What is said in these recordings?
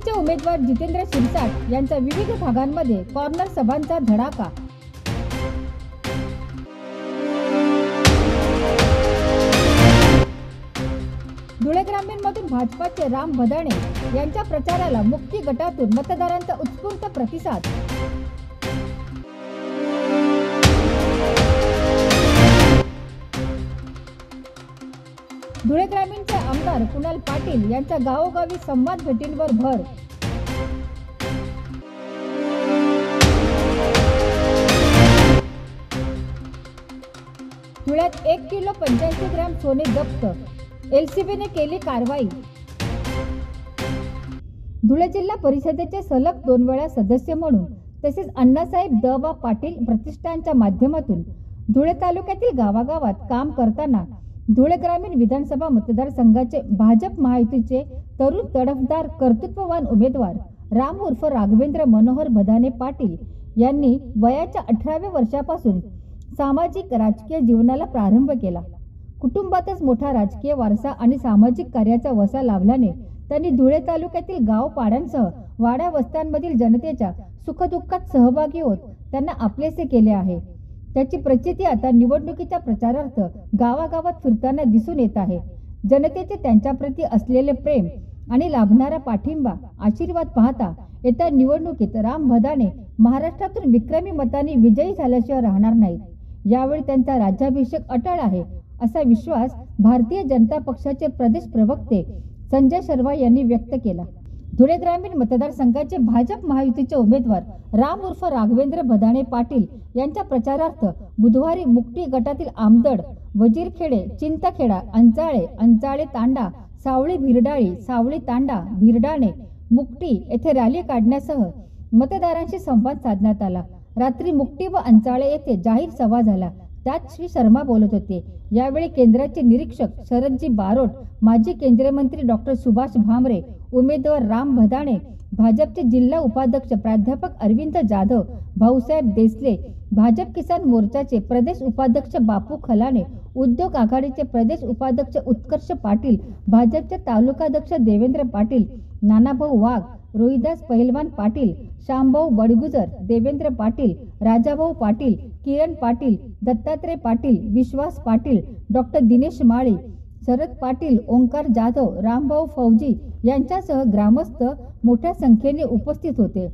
महायुतीचे उमेदवार जितेंद्र शिरसाट यांचा विविध भागांमध्ये कॉर्नर सभांचा धडाका। धुळे ग्रामीणमधून भाजपाचे राम भदाणे यांच्या प्रचाराला मुक्ती गटातून मतदारांचा उत्स्फूर्त प्रतिसाद। धुळे ग्रामीणचे आमदार कुणाल पाटील यांच्या गावोगावी संवाद भेटींवर भर। धुळ्यात 1 किलो 85 ग्रॅम सोने जप्त, एलसीबीने केली कारवाई। धुळे जिल्हा परिषदेचे सलग 2 वेळा सदस्य म्हणून तसेच अण्णासाहेब द पाटील प्रतिष्ठानच्या माध्यमातून धुळे तालुक्यातील गावागावात काम करताना धुळे ग्रामीण विधानसभा मतदारसंघाचे भाजप महायुतीचे तरुण तडफदार कर्तृत्ववान उमेदवार राम उर्फ राघवेंद्र मनोहर भदाणे पाटील यांनी वयाच्या 18व्या वर्षापासून सामाजिक राजकीय जीवनाला प्रारंभ केला। कुटुंबातच मोठा राजकीय वारसा आणि सामाजिक कार्याचा वसा लाभल्याने त्यांनी धुळे तालुक्यातील गाव पाड्यांसह वाड्या वस्त्यांमधील जनतेच्या सुखदुःखात सहभागी होत त्यांना आपलेसे केले आहे। त्याची प्रचिती आता निवडणुकीच्या प्रचारार्थ गावागावात फिरताना दिसून येत आहे। जनतेचे त्यांच्याप्रती असलेले प्रेम आणि लाभणारा पाठिंबा आशीर्वाद पाहता येत्या निवडणुकीत राम भदाणे महाराष्ट्रातून विक्रमी मतांनी विजयी झाल्याशिवाय राहणार नाहीत। यावेळी त्यांचा राज्याभिषेक अटळ आहे असा विश्वास भारतीय जनता पक्षाचे प्रदेश प्रवक्ते संजय शर्मा यांनी व्यक्त केला। धुळे ग्रामीण मतदारसंघाचे भाजप महायुतीचे उमेदवार राम उर्फ राघवेंद्र भदाणे पाटील यांच्या प्रचारार्थ बुधवारी मुक्ती गटातील आमदड, वजीरखेडे, चिंतखेडा, अंचाळे तांडा, सावळी भिरडाळी, सावळी तांडा, भिरडाणे, मुक्टी येथे रॅली काढण्यासह मतदारांशी संवाद साधण्यात आला। रात्री मुक्टी व अंचाळे येथे जाहीर सभा झाला, त्यात श्री शर्मा बोलत होते। यावेळी केंद्राचे निरीक्षक शरदजी बारोट, माजी केंद्रीय मंत्री डॉक्टर सुभाष भामरे, उमेदवार राम भदाणे, भाजपचे जिल्हा उपाध्यक्ष प्राध्यापक अरविंद जाधव, भाऊसाहेब देसले, भाजप किसान मोर्चाचे प्रदेश उपाध्यक्ष बापू खलाणे, उद्योग आघाडीचे प्रदेश उपाध्यक्ष उत्कर्ष पाटील, भाजपचे तालुकाध्यक्ष देवेंद्र पाटील, नानाभाऊ वाघ, रोहिदास पहिलवान पाटील, श्यामभाऊ बडगुजर, देवेंद्र पाटील, राजाभाऊ पाटील, किरण पाटील, दत्तात्रय पाटील, विश्वास पाटील, डॉक्टर दिनेश माळी, शरद पाटील, ओंकार जाधव, रामभाऊ फौजी यांच्यासह ग्रामस्थ मोठ्या संख्येने उपस्थित होते।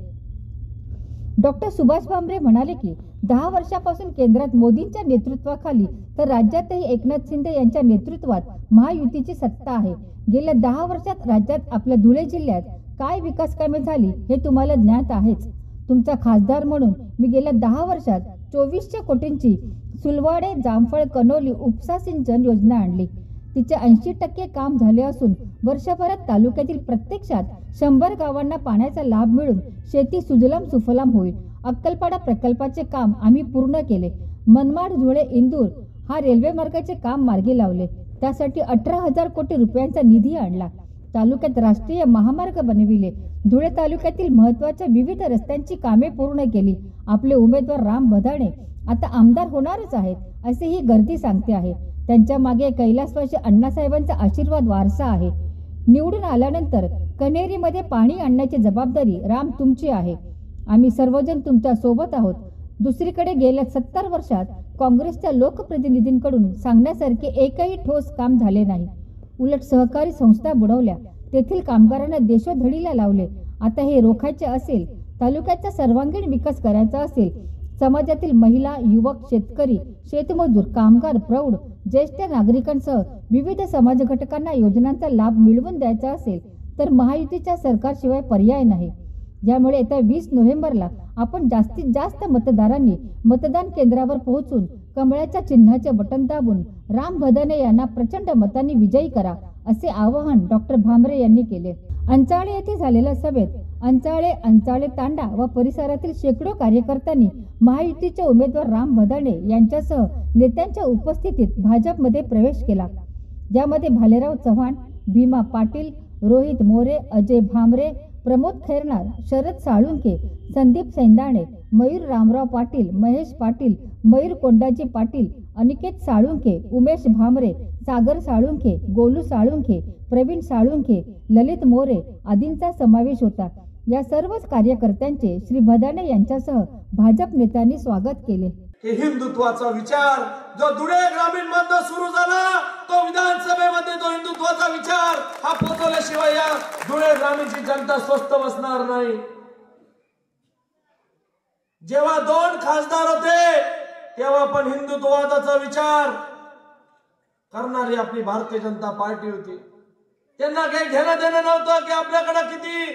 डॉक्टर सुभाष भामरे म्हणाले की 10 वर्षापासून केंद्रात मोदींच्या नेतृत्वाखाली तर राज्यातही एकनाथ शिंदे यांच्या नेतृत्वात महायुतीची सत्ता आहे। गेल्या 10 वर्षात राज्यात आपल्या धुळे जिल्ह्यात काय विकास कामे झाली हे तुम्हाला ज्ञात आहेच। तुमचा खासदार म्हणून मी गेल्या 10 वर्षात 2400 कोटींची सुलवाडे, जामफळ, कनोली उपसा सिंचन योजना आणली। तिचे 80% काम झाले असून वर्षभरात तालुक्यातील प्रत्यक्षात 100 गावांना पाण्याचा लाभ मिळून शेती सुजलाम सुफलाम होईल। अक्कलपाडा प्रकल्पाचे काम आम्ही पूर्ण केले। मनमाड, धुळे, इंदूर हा रेल्वे मार्गाचे काम मार्गी लावले। त्यासाठी 18,000 कोटी रुपयांचा निधी आणला। तालुक्यात राष्ट्रीय महामार्ग बनविले। धुळे तालुक्यातील महत्त्वाच्या विविध रस्त्यांची कामे पूर्ण केली। आपले उमेदवार राम भदाणे आता आमदार होणारच आहेत असे ही गर्दी सांगते आहे। त्यांच्या मागे कैलासवासी अण्णासाहेबांचा आशीर्वाद वारसा आहे। निवडून आल्यानंतर कन्हेरीमध्ये पाणी आणण्याची जबाबदारी राम तुमची आहे। आम्ही सर्वजण तुमच्या सोबत आहोत। दुसरीकडे गेल्या 70 वर्षात काँग्रेसच्या लोकप्रतिनिधींकडून सांगण्यासारखे एकही ठोस काम झाले नाही। उलट सहकारी संस्था बुडवल्या, तेथील कामगारांना देशोधडीला लावले। आता हे रोखायचे असेल, तालुक्याचा सर्वांगीण विकास करायचा असेल, समाजातील महिला, युवक, शेतकरी, शेतमजूर, कामगार, प्रौढ, ज्येष्ठ नागरिकांसह विविध समाज घटकांना योजनांचा लाभ मिळवून द्यायचा असेल तर महायुतीच्या सरकारशिवाय पर्याय नाही। यामुळे येत्या 20 नोव्हेंबरला आपण जास्तीत जास्त मतदारांनी मतदान केंद्रावर पोहोचून कमळाच्या चिन्हाचे बटन दाबून राम भदाणे यांना प्रचंड मतांनी विजयी करा असे आवाहन डॉक्टर भामरे यांनी केले। अंचाळे येथे झालेल्या सभेत अंचाळे तांडा व परिसरातील शेकडो कार्यकर्त्यांनी महायुतीचे उमेदवार राम भदाणे यांच्यासह नेत्यांच्या उपस्थितीत भाजपमध्ये प्रवेश केला। यामध्ये भालेराव चव्हाण, भीमा पाटील, रोहित मोरे, अजय भामरे, प्रमोद खैरनार, शरद साळुंखे, संदीप सैंदाणे, मयूर रामराव पाटील, महेश पाटील, मयूर कोंडाजी पाटील, अनिकेत साळुंखे, उमेश भामरे, सागर साळुंखे, गोलू साळुंखे, प्रवीण साळुंखे, ललित मोरे आदींचा समावेश होता। या सर्वच कार्यकर्त्यांचे श्री भदाणे यांच्यासह भाजप नेत्यांनी स्वागत केले। हे हिंदुत्वाचा विचार जो धुळे ग्रामीण मध्ये सुरू झाला, तो विधानसभेमध्ये तो हिंदुत्वाचा विचार हा पोचवल्याशिवाय या धुळे ग्रामीणची जनता स्वस्थ बसणार नाही। जेव्हा 2 खासदार होते तेव्हा पण हिंदुत्ववादाचा विचार करणारी आपली भारतीय जनता पार्टी होती। त्यांना काही घेणं देणं नव्हतं की आपल्याकडे किती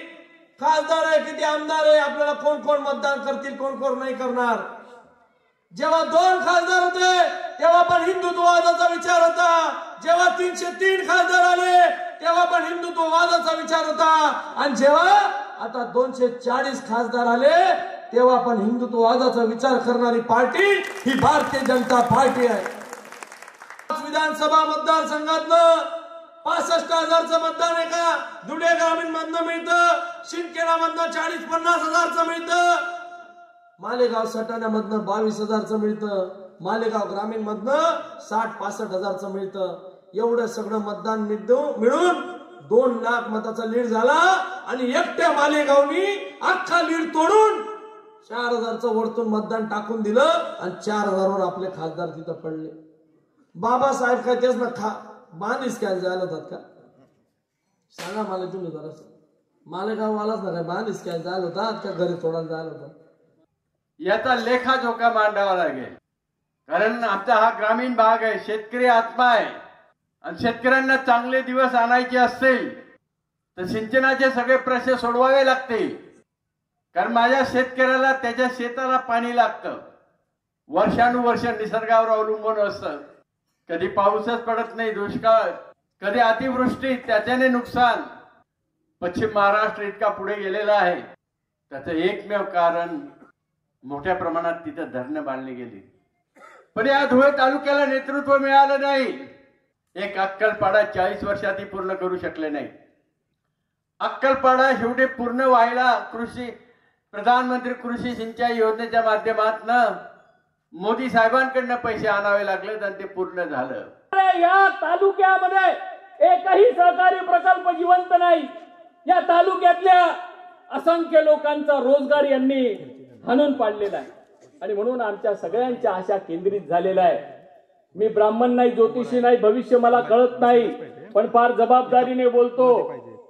खासदार आहे, किती आमदार आहे, आपल्याला कोण कोण मतदान करतील, कोण कोण नाही करणार। जेव्हा 2 खासदार होते तेव्हा पण हिंदुत्ववादाचा विचार होता। जेव्हा 303 खासदार आले तेव्हा पण हिंदुत्ववादाचा विचार होता। आणि जेव्हा आता 240 खासदार आले तेव्हा पण हिंदुत्ववादाचा विचार करणारी पार्टी ही भारतीय जनता पार्टी आहे। विधानसभा मतदारसंघातलं 65,000चं मतदान एका धुळे ग्रामीण मधनं मिळतं, शिंदखेडा मधनं 40-50 हजारचं मिळतं, मालेगाव सटाणा मधनं 22,000चं मिळतं, मालेगाव ग्रामीण मधनं 60-65 हजारचं मिळतं। एवढं सगळं मतदान मिळून 2 लाख मताचा लीड झाला आणि एकट्या मालेगावनी अख्खा लीड तोडून 4,000चं वरतून मतदान टाकून दिलं आणि 4,000वर आपले खासदार तिथं पडले। बाबासाहेब काय तेच ना बांधीस काय झालं होतात का? सांगा मला तुम्ही जरासं, मालेगाव वालाच ना काय बांधीस काय झालं होतात का घरी तोडायला झालं होतं? याचा लेखाजोखा मांडावा लागेल, कारण आमचा हा ग्रामीण भाग आहे, शेतकरी आत्मा आहे आणि शेतकऱ्यांना चांगले दिवस आणायचे असतील तर सिंचनाचे सगळे प्रश्न सोडवावे लागतील। कारण माझ्या शेतकऱ्याला त्याच्या शेताला पाणी लागतं, वर्षानुवर्ष निसर्गावर अवलंबून असतं। कधी पाऊसच पडत नाही, दुष्काळ, कधी अतिवृष्टी, त्याच्याने नुकसान। पश्चिम महाराष्ट्र इतका पुढे गेलेला आहे, त्याचं एकमेव कारण मोठ्या प्रमाणात तिथे धरणं बांधली गेली, पण या धुळे तालुक्याला नेतृत्व मिळालं नाही। एक अक्कलपाडा 40 वर्षातही पूर्ण करू शकले नाही। अक्कलपाडा शेवटी पूर्ण व्हायला प्रधानमंत्री कृषी सिंचाई योजनेच्या माध्यमातून मोदी साहेबांकडनं पैसे आणावे लागले आणि ते पूर्ण झालं। या तालुक्यामध्ये एकही सहकारी प्रकल्प जिवंत नाही। या तालुक्यातल्या असंख्य लोकांचा रोजगार यांनी हाणून पाडलेला आहे आणि म्हणून आमच्या सगळ्यांच्या आशा केंद्रित झालेल्या आहे। मी ब्राह्मण नाही, ज्योतिषी नाही, भविष्य मला कळत नाही, पण फार जबाबदारीने बोलतो,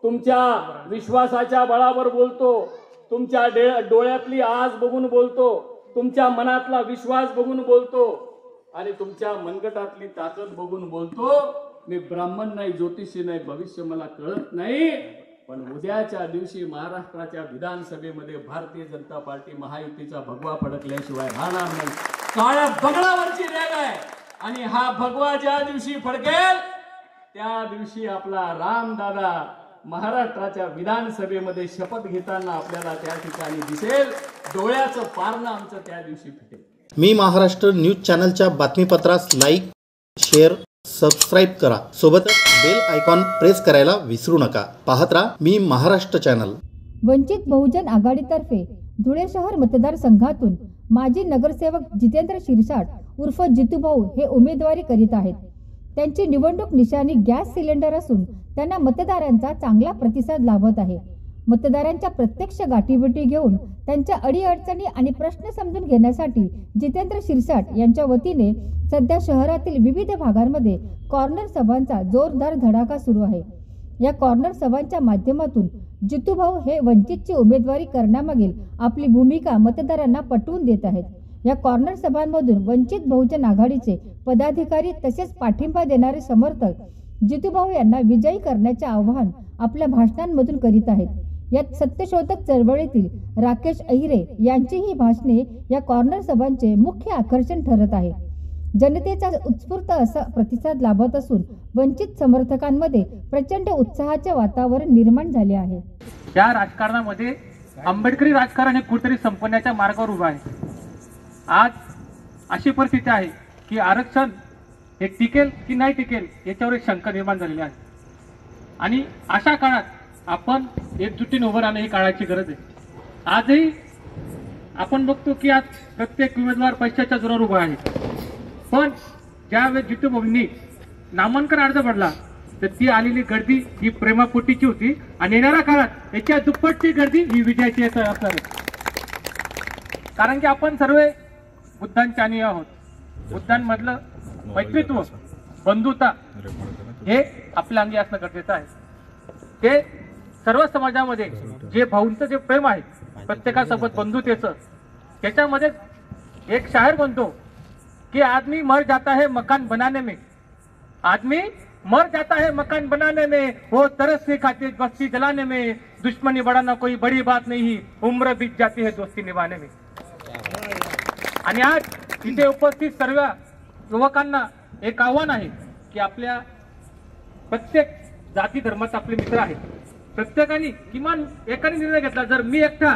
तुमच्या विश्वासाच्या बळावर बोलतो, तुमच्या डोळ्यातली आस बघून बोलतो, तुमच्या मनातला विश्वास बघून बोलतो आणि तुमच्या मनगटातली ताकद बघून बोलतो। मी ब्राह्मण नाही, ज्योतिषी नाही, भविष्य मला कळत नाही, पण उद्याच्या दिवशी महाराष्ट्राच्या विधानसभेमध्ये भारतीय जनता पार्टी महायुतीचा भगवा फडकल्याशिवाय राहणार नाही। काळ्या बगडावरची रेग आहे आणि हा भगवा ज्या दिवशी फडकेल त्या दिवशी आपला रामदादा महाराष्ट्राच्या विधानसभेमध्ये शपथ घेताना आपल्याला त्या ठिकाणी दिसेल। डोळ्याचं पारणं आमचं त्या दिवशी फिटेल। मी महाराष्ट्र न्यूज चॅनलच्या बातमीपत्रास लाईक, शेअर, सबस्क्राईब करा, सोबतच बेल आयकॉन प्रेस करायला विसरू नका। पाहत राहा मी महाराष्ट्र चॅनल। वंचित बहुजन आघाडीतर्फे धुळे शहर मतदारसंघातून माजी नगरसेवक जितेंद्र शिरसाट उर्फ जितूभाऊ हे उमेदवारी करीत आहेत। त्यांची निवडणूक निशाणी गॅस सिलेंडर असून त्यांना मतदारांचा चांगला प्रतिसाद लाभत आहे। मतदारांच्या प्रत्यक्ष गाठीभेटी घेऊन त्यांच्या अडीअडचणी आणि प्रश्न समजून घेण्यासाठी जितेंद्र शिरसाट यांच्या वतीने सध्या शहरातील विविध भागांमध्ये कॉर्नर सभांचा जोरदार धडाका सुरू आहे। या कॉर्नर सभांच्या माध्यमातून जितूभाऊ हे वंचितची उमेदवारी करण्यामागील आपली भूमिका मतदारांना पटवून देत आहेत। या कॉर्नर सभांमधून वंचित बहुजन आघाडीचे पदाधिकारी तसेच पाठिंबा देणारे समर्थक जितूभाऊ यांना विजयी करण्याचे आवाहन आपल्या भाषणांमधून करीत आहेत। यात सत्यशोधक चळवळीतील राकेश अहिरे यांची ही भाषणे या कॉर्नर सभांचे मुख्य आकर्षण ठरत आहे। जनतेचा उत्स्फूर्त असा प्रतिसाद लाभत असून वंचित समर्थकांमध्ये प्रचंड उत्साहाचे वातावरण निर्माण झाले आहे। या राजकारणामध्ये आंबेडकरी राजकारण हे कुठेतरी संपण्याच्या मार्गावर उभा आहे। आज अशी परिस्थिती आहे की आरक्षण हे टिकेल की नाही टिकेल याच्यावर एक शंका निर्माण झालेली आहे आणि अशा काळात आपण एकजुटीने उभं राहणं ही काळाची गरज आहे. आजही आपण बघतो की आज प्रत्येक उमेदवार पैशाच्या जोरावर उभा आहे, पण ज्यावेळेस जितूभाऊंनी नामांकन अर्ज भरला तर ती आलेली गर्दी ही प्रेमापोटीची होती आणि येणाऱ्या काळात याच्या दुप्पटची गर्दी ही विजयाची असणार आहे. कारण की आपण सर्व बुद्धांचे अनुयायी आहोत. बुद्धांमधलं मैत्रीत्व, बंधुता हे आपल्या अंगी असणं गरजेचं आहे. ते सर्व समाजामध्ये जे भाऊंचं जे प्रेम आहे प्रत्येकासोबत बंधुतेचं, त्याच्यामध्ये एक शायर म्हणतो कि आदमी मर जाता है मकान बनाने में, आदमी मर जाता है मकान बनाने में, वो तरस से खाते बस्ती जलाने में, दुश्मनी बढ़ाना कोई बड़ी बात नहीं, उम्र बीत जाती है दोस्ती निभाने में. आणि आज इथे उपस्थित सर्व युवकांना एक आव्हान आहे की आपल्या प्रत्येक जाती धर्मात आपले मित्र आहेत. प्रत्येकाने किमान एकाने निर्णय घेतला, जर मी एकटा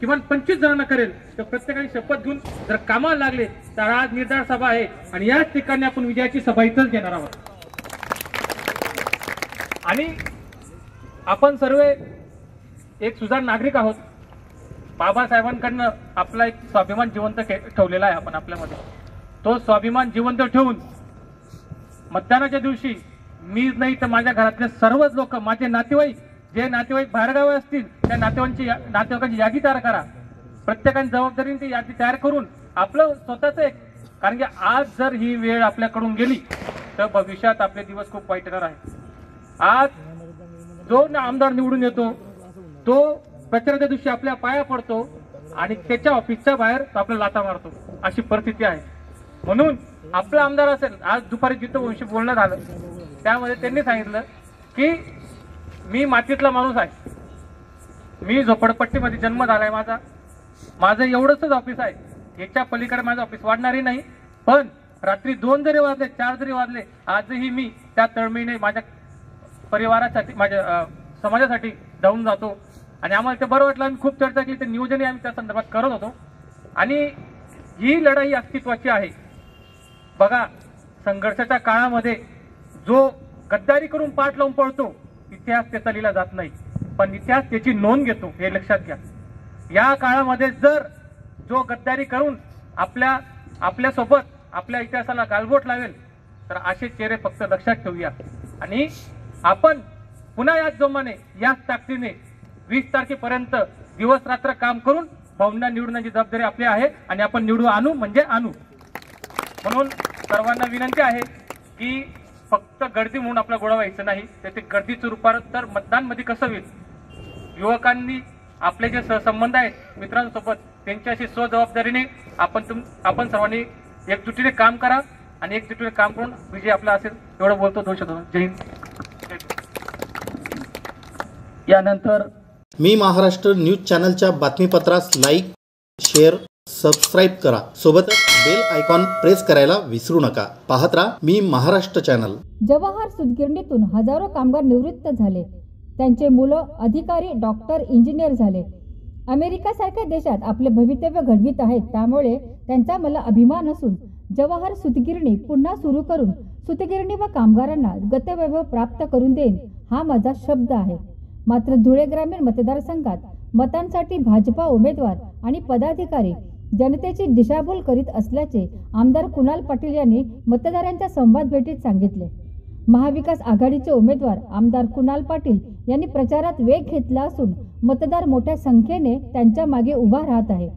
किमान 25 जणांना करेल तर प्रत्येकाने शपथ घेऊन जर कामाला लागले तर आज निर्धार सभा आहे आणि याच ठिकाणी आपण विजयाची सभा इथंच घेणार आहोत. आणि आपण सर्व एक सुजाण नागरिक आहोत. बाबासाहेबांकडनं आपला एक स्वाभिमान जिवंत ठेवलेला आहे आपण आपल्यामध्ये. तो स्वाभिमान जिवंत ठेवून मतदानाच्या दिवशी मीच नाही तर माझ्या घरातले सर्वच लोक, माझे नातेवाईक, जे नातेवाईक बाहेरगावी असतील त्या नातेवाईकांची यादी तयार करा. प्रत्येकाने जबाबदारीने ती यादी तयार करून आपलं स्वतःच एक, कारण की आज जर ही वेळ आपल्याकडून गेली तर भविष्यात आपले दिवस खूप वाईट येणार आहे. आज जो आमदार निवडून येतो तो प्रचाराच्या दिवशी आपल्या पाया पडतो आणि त्याच्या ऑफिसच्या बाहेर तो आपल्याला लाथा मारतो, अशी परिस्थिती आहे. म्हणून आपला आमदार असेल, आज दुपारी जितूभाऊंशी बोलणं झालं त्यामध्ये त्यांनी सांगितलं की मी मातीतला माणूस आहे, मी झोपडपट्टीमध्ये जन्म झालाय माझा, माझं एवढंच ऑफिस आहे, याच्या पलीकडे माझं ऑफिस वाढणारही नाही. पण रात्री 2 जरी वाजले, 4 जरी वाजले, आजही मी त्या तळमळीने माझ्या परिवारासाठी, माझ्या समाजासाठी धावून जातो. आणि आम्हाला ते बरं वाटलं. आम्ही खूप चर्चा केली, ते नियोजनही आम्ही त्या संदर्भात करत होतो. आणि ही लढाई अस्तित्वाची आहे. बघा, संघर्षाच्या काळामध्ये जो गद्दारी करून पाठ लावून पळतो, इतिहास त्याचा लिहिला जात नाही, पण इतिहास त्याची नोंद घेतो, हे लक्षात घ्या. या काळामध्ये जर जो गद्दारी करून आपल्यासोबत आपल्या इतिहासाला गालबोट लावेल तर असे चेहरे फक्त लक्षात ठेवूया. आणि आपण पुन्हा याच जोमाने, याच ताकदीने 20 तारखेपर्यंत दिवस रात्र काम करून भाऊंना निवडण्याची जबाबदारी आपली आहे आणि आपण निवडून आणू म्हणजे आणू. म्हणून सर्वांना विनंती आहे की फक्त गर्दी म्हणून आपला गोळा व्हायचं नाही, त्याचे गर्दीचं रूपांतर मतदानमध्ये कसं होईल. युवकांनी आपले जे सहसंबंध आहेत मित्रांसोबत, त्यांच्याशी स्वजबाबदारीने आपण सर्वांनी एकजुटीने काम करा आणि एकजुटीने काम करून विजय आपला असेल. एवढं बोलतो. 2 शब्द. जय हिंद. यानंतर मी महाराष्ट्र न्यूज चॅनलच्या बातमीपत्रास लाईक, शेअर, सबस्क्राईब करा. सोबतच बेल आयकॉन प्रेस करायला विसरू नका. पाहत राहा मी महाराष्ट्र चॅनल. जवाहर सूतगिरणीतून हजारो कामगार निवृत्त झाले. त्यांचे मुलं अधिकारी, डॉक्टर, इंजिनियर झाले. अमेरिकासारख्या देशात आपले भवितव्य घडवित आहेत. त्यामुळे त्यांचा मला अभिमान असून जवाहर सूतगिरणी पुन्हा सुरू करून सूतगिरणी व कामगारांना गतवैभव प्राप्त करून देईन, हा माझा शब्द आहे. मात्र धुळे ग्रामीण मतदारसंघात मतांसाठी भाजपा उमेदवार आणि पदाधिकारी जनतेची दिशाभूल करीत असल्याचे आमदार कुणाल पाटील यांनी मतदारांच्या संवाद भेटीत सांगितले. महाविकास आघाडीचे उमेदवार आमदार कुणाल पाटील यांनी प्रचारात वेग घेतला असून मतदार मोठ्या संख्येने त्यांच्या मागे उभा राहत आहे.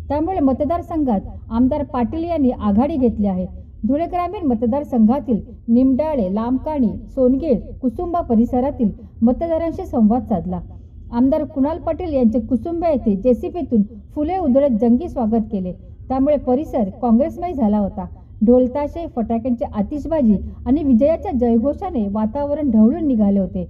त्यामुळे मतदारसंघात आमदार पाटील यांनी आघाडी घेतली आहे. धुळे ग्रामीण मतदारसंघातील निमडाळे, लामकाणी, सोनगीर, कुसुंबा परिसरातील मतदारांशी संवाद साधला. आमदार कुणाल पाटील यांचे कुसुंबा येथे जेसीबीतून फुले उधळत जंगी स्वागत केले. त्यामुळे परिसर काँग्रेसमय झाला होता. ढोलताशे, फटाक्यांची आतिषबाजी आणि विजयाच्या जयघोषाने वातावरण ढवळून निघाले होते.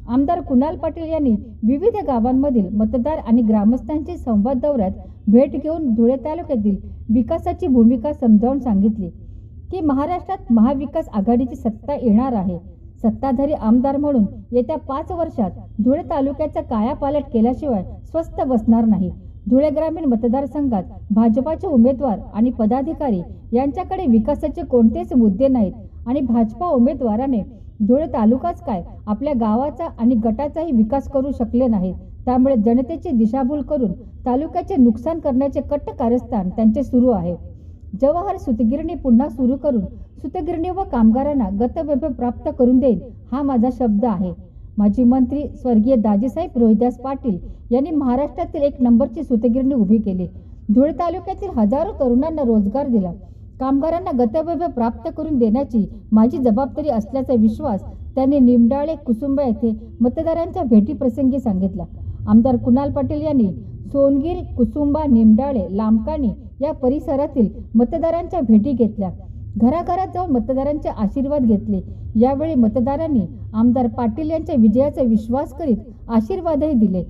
आमदार कुणाल पाटील यांनी विविध गावांमधील मतदार आणि ग्रामस्थांची संवाद दौऱ्यात भेट घेऊन धुळे तालुक्यातील विकासाची भूमिका समजावून सांगितली की महाराष्ट्रात महाविकास आघाडीची सत्ता येणार आहे. सत्ताधारी आमदार म्हणून येत्या 5 वर्षात धुळे तालुक्याचा कायापालट केल्याशिवाय स्वस्थ बसणार नाही. धुळे ग्रामीण मतदारसंघात भाजपाचे उमेदवार आणि पदाधिकारी यांच्याकडे विकासाचे कोणतेच मुद्दे नाहीत आणि भाजपा उमेदवाराने धुळे तालुकाच काय आपल्या गावाचा आणि गटाचाही विकास करू शकले नाहीत. त्यामुळे जनतेची दिशाभूल करून तालुक्याचे नुकसान करण्याचे कट्ट कारस्थान त्यांचे सुरू आहे. जवाहर सूतगिरणी पुन्हा सुरू करून सूतगिरणी व कामगारांना गतवैभव प्राप्त करून देईल हा माझा शब्द आहे. माजी मंत्री स्वर्गीय दाजीसाहेब रोहिदास पाटील यांनी महाराष्ट्रातील 1 नंबरची सूतगिरणी उभी केली. धुळे तालुक्यातील हजारो तरुणांना रोजगार दिला. कामगारांना गतवैभव प्राप्त करून देण्याची माझी जबाबदारी असल्याचा विश्वास त्यांनी निमडाळे कुसुंबा येथे मतदारांच्या भेटीप्रसंगी सांगितला. आमदार कुणाल पाटील यांनी सोनगीर, कुसुंबा, निमडाळे, लामकाणी या परिसरातील मतदारांच्या भेटी घेतल्या. घराघरात जाऊन मतदारांचे आशीर्वाद घेतले. यावेळी मतदारांनी आमदार पाटील यांच्या विजयाचा विश्वास करीत आशीर्वादही दिले.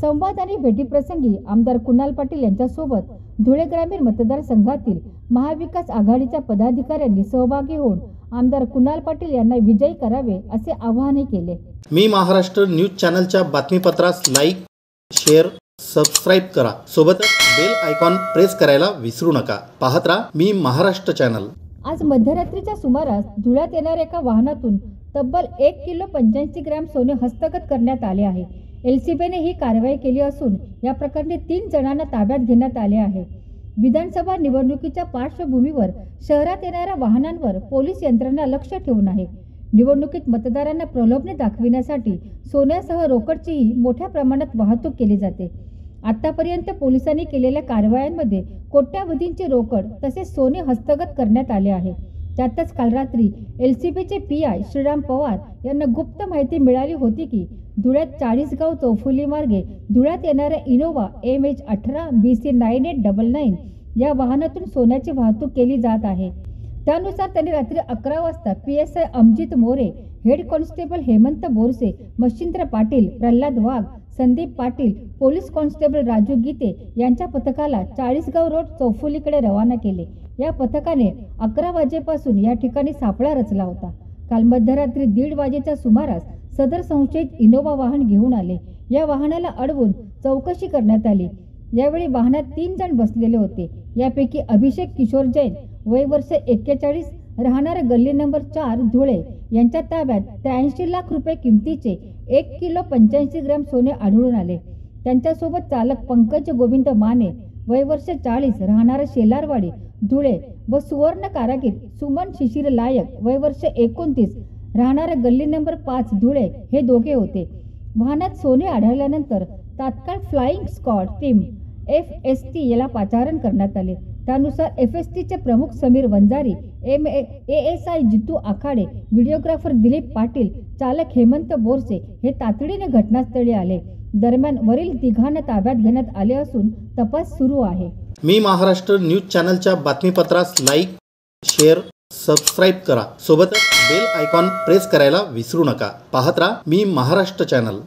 संवाद आणि भेटीप्रसंगी आमदार कुणाल पाटील यांच्यासोबत धुळे ग्रामीण मतदारसंघातील महाविकास आघाडीच्या पदाधिकाऱ्यांनी सहभागी होऊन आमदार कुणाल पाटील यांना विजयी करावे असे आवाहनही केले. मी महाराष्ट्र न्यूज चॅनलच्या बातमीपत्रास लाईक, शेअर, सबस्क्राईब करा. सोबतच बेल आयकॉन प्रेस करायला विसरू नका. पाहत राहा मी महाराष्ट्र चॅनल. आज मध्यरात्रीच्या सुमारास धुळ्यात येणाऱ्या एका वाहनातून तब्बल 1 किलो 85 ग्रॅम सोने हस्तगत करण्यात आले आहे. एलसीबीने ही कारवाई केली असून या प्रकरणी 3 जणांना ताब्यात घेण्यात आले आहे. विधानसभा निवडणुकीच्या पार्श्वभूमीवर शहरात येणाऱ्या वाहनांवर पोलीस यंत्रणा लक्ष ठेवून आहे. निवडणुकीत मतदारांना प्रलोभने दाखविण्यासाठी सोन्यासह रोकडचीही मोठ्या प्रमाणात वाहतूक केली जाते. आतापर्यंत पोलिसांनी केलेल्या कारवायांमध्ये कोट्यावधींची रोकड तसेच सोने हस्तगत करण्यात आले आहे. त्यातच काल रात्री एलसीबीचे PI श्रीराम पवार यांना गुप्त माहिती मिळाली होती की धुळ्यात चाळीसगाव चौफुली मार्गे धुळ्यात येणाऱ्या इनोव्हा MH18 BC 9899 या वाहनातून सोन्याची वाहतूक केली जात आहे. त्यानुसार त्यांनी रात्री 11 वाजता PSI Amjit More, head constable Hemant Borse, Machhindra Patil, Pralhad Wagh, Sandeep Patil, police constable Raju Gite यांच्या पथकाला चाळीसगाव रोड चौफुलीकडे रवाना केले. या पथकाने 11 वाजेपासून या ठिकाणी सापळा रचला होता. काल मध्यरात्री 1:30 वाजेच्या सुमारास सदर संशयित इनोव्हा वाहन घेऊन आले. या वाहनाला अडवून चौकशी करण्यात आली. यावेळी वाहनात 3 जण बसलेले होते. यापैकी अभिषेक किशोर जैन, वय वर्ष 41, राहणारे गल्ली नंबर 4 धुळे यांच्या ताब्यात 83 लाख रुपये किमतीचे 1 किलो 85 ग्रॅम सोने आढळून आले. त्यांच्यासोबत चालक पंकज गोविंद माने, वय वर्ष 40, राहणारे शेलारवाडी धुळे व सुवर्ण कारागीर सुमन शिशिर लायक, वय वर्ष 29, राहणारे गल्ली नंबर 5 धुळे हे दोघे होते. वाहनात सोने आढळल्यानंतर तात्काळ फ्लाइंग स्क्वॉड टीम FST याला पाचारण करण्यात आले. त्यानुसार FSTचे प्रमुख समीर वंजारी, ASI जितू आखाडे, व्हिडिओग्राफर दिलीप पाटील, चालक हेमंत बोरसे हे तातडीने घटनास्थळी आले. दरम्यान वरील तिघांना ताब्यात घेण्यात आले असून तपास सुरू आहे. मी महाराष्ट्र न्यूज चॅनलच्या बातमीपत्रास लाईक, शेअर, सबस्क्राईब करा. सोबतच बेल आयकॉन प्रेस करायला विसरू नका. पाहत राहा मी महाराष्ट्र चॅनल.